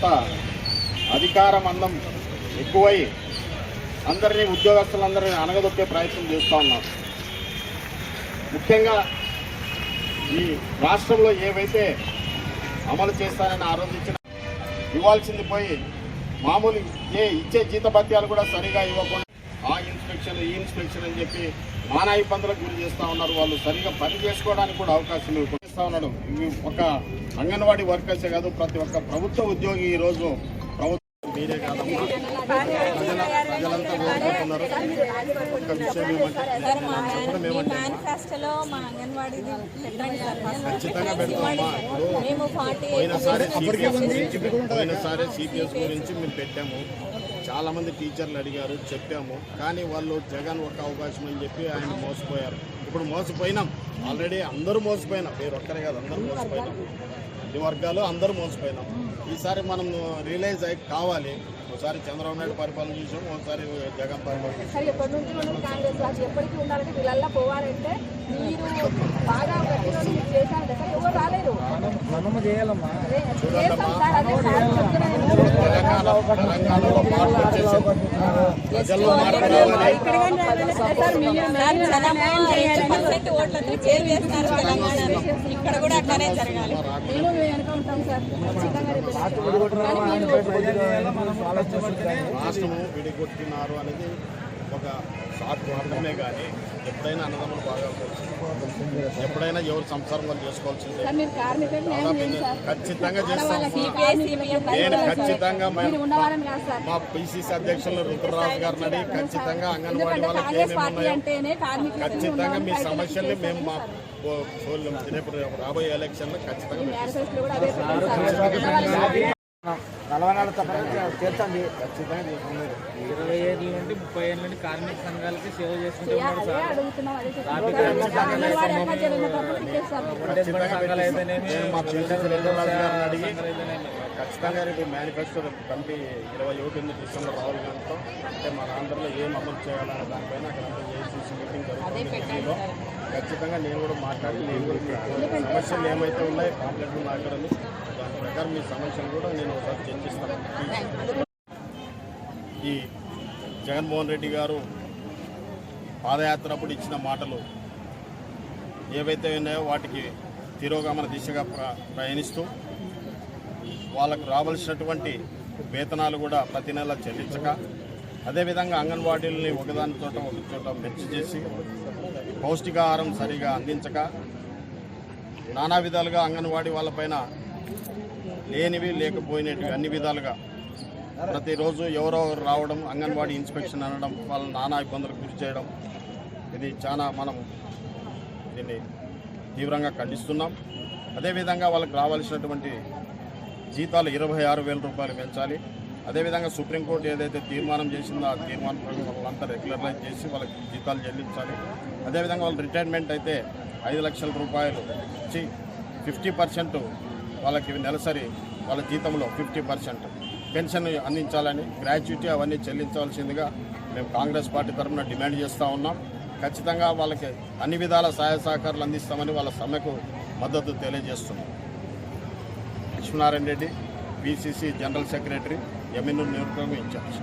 తర్వాత అధికారం అందం ఎక్కువై అందరినీ ఉద్యోగస్తులందరినీ అణగదొక్కే ప్రయత్నం చేస్తూ ఉన్నారు. ముఖ్యంగా ఈ రాష్ట్రంలో ఏవైతే అమలు చేస్తానని ఆరోపించిన ఇవ్వాల్సింది పోయి మామూలు ఇచ్చే జీతభత్యాలు కూడా సరిగా ఇవ్వకుండా ఆ ఇన్స్పెక్షన్ ఈ ఇన్స్పెక్షన్ అని చెప్పి నానా ఇబ్బందులకు గురి చేస్తూ ఉన్నారు. వాళ్ళు సరిగా పని చేసుకోవడానికి కూడా అవకాశం ఇస్తూ ఉన్నాడు. ఇవి ఒక అంగన్వాడీ వర్కర్సే కాదు, ప్రతి ఒక్క ప్రభుత్వ ఉద్యోగి ఈరోజు ప్రభుత్వం మీరే కాదమ్మా ప్రజలంతా కోరుకుంటున్నారు. ఒక విషయం ఖచ్చితంగా పెడతామమ్మా. పోయినసారి సిపిఎస్ గురించి మేము పెట్టాము. చాలామంది టీచర్లు అడిగారు, చెప్పాము. కానీ వాళ్ళు జగన్ ఒక అవకాశం అని చెప్పి ఆయన మోసపోయారు. ఇప్పుడు మోసపోయినాం, ఆల్రెడీ అందరూ మోసపోయినాం. మీరు ఒక్కరే కాదు, అందరూ మోసపోయినాం. ఈ వర్గాలు అందరూ మోసపోయినాం. ఈసారి మనం రియలైజ్ అయ్యి కావాలి. ఒకసారి చంద్రబాబు నాయుడు పరిపాలన చూసాం, ఒకసారి జగన్ పరిపాలన. తెలంగాణలో మార్పు వచ్చేసింది, ప్రజల్లో మార్పు రావాలి. రాష్ట్రము విడిగొట్టినారు అనేది ఒక షార్ట్ మాత్రమే, కానీ ఎప్పుడైనా అన్నదమ్ములు బాగా ఎప్పుడైనా ఎవరు సంసారం వాళ్ళు చేసుకోవాల్సిందే. ఖచ్చితంగా చేస్తాం. నేను ఖచ్చితంగా మా పిసిసి అధ్యక్షులు రుద్రరాజు గారిని అడిగి ఖచ్చితంగా అంగన్వాడీ వాళ్ళకి ఏమేమి ఉన్నాయో ఖచ్చితంగా మీ సమస్యల్ని మేము మా రాబోయే ఎలక్షన్లో ఖచ్చితంగా 44 తప్పకుండా చేర్చండి. ఖచ్చితంగా 20 ఏళ్ళ నుండి 30 ఏళ్ళ నుండి కార్మిక సంఘాలకి సేవ చేసుకుంటూ ఉన్నారు సార్. ఖచ్చితంగా రేపు మేనిఫెస్టో కమిటీ 21 డిసెంబర్ రాహుల్ గాంధీతో అంటే మన ఆంధ్రలో ఏం అమలు చేయాలనే దానిపైన అక్కడ ఏసీసీ మీటింగ్ జరుగుతుంది. ఖచ్చితంగా నేను కూడా మాట్లాడి నేను కూడా సమస్యలు ఏమైతే ఉన్నాయో కాంప్లైంట్లు మాట్లాడాలి. దాని ప్రకారం మీ సమస్యలు కూడా నేను ఒకసారి చర్చిస్తాను. ఈ జగన్మోహన్ రెడ్డి గారు పాదయాత్ర అప్పుడు ఇచ్చిన మాటలు ఏవైతే ఉన్నాయో వాటికి తిరోగమన దిశగా ప్రయాణిస్తూ వాళ్ళకు రావాల్సినటువంటి వేతనాలు కూడా ప్రతి నెల చెల్లించక, అదేవిధంగా అంగన్వాడీలని ఒకదాని చోట మెర్చి చేసి పౌష్టికాహారం సరిగా అందించక నానా విధాలుగా అంగన్వాడీ వాళ్ళపైన లేనివి లేకపోయినవి అన్ని విధాలుగా ప్రతిరోజు ఎవరో రావడం, అంగన్వాడీ ఇన్స్పెక్షన్ అనడం, వాళ్ళని నానా ఇబ్బందులకు గురి చేయడం, ఇది చాలా మనం దీన్ని తీవ్రంగా ఖండిస్తున్నాం. అదేవిధంగా వాళ్ళకి రావాల్సినటువంటి జీతాలు 26,000 రూపాయలు పెంచాలి. అదేవిధంగా సుప్రీంకోర్టు ఏదైతే తీర్మానం చేసిందో ఆ తీర్మానం వాళ్ళంతా రెగ్యులరైజ్ చేసి వాళ్ళకి జీతాలు చెల్లించాలి. అదేవిధంగా వాళ్ళ రిటైర్మెంట్ అయితే 5 లక్షల రూపాయలు ఇచ్చి 50% వాళ్ళకి నెలసరి వాళ్ళ జీతంలో 50% పెన్షన్ అందించాలని, గ్రాట్యుటీ అవన్నీ చెల్లించవలసిందిగా మేము కాంగ్రెస్ పార్టీ తరఫున డిమాండ్ చేస్తూ ఉన్నాం. ఖచ్చితంగా వాళ్ళకి అన్ని విధాల సహాయ సహకారాలు అందిస్తామని వాళ్ళ సమ్మెకు మద్దతు తెలియజేస్తున్నాం. Lakshminarayana Reddy, PCC general secretary, ఎమ్మెన్యూ నియోజకవర్గం ఇన్ఛార్జ్.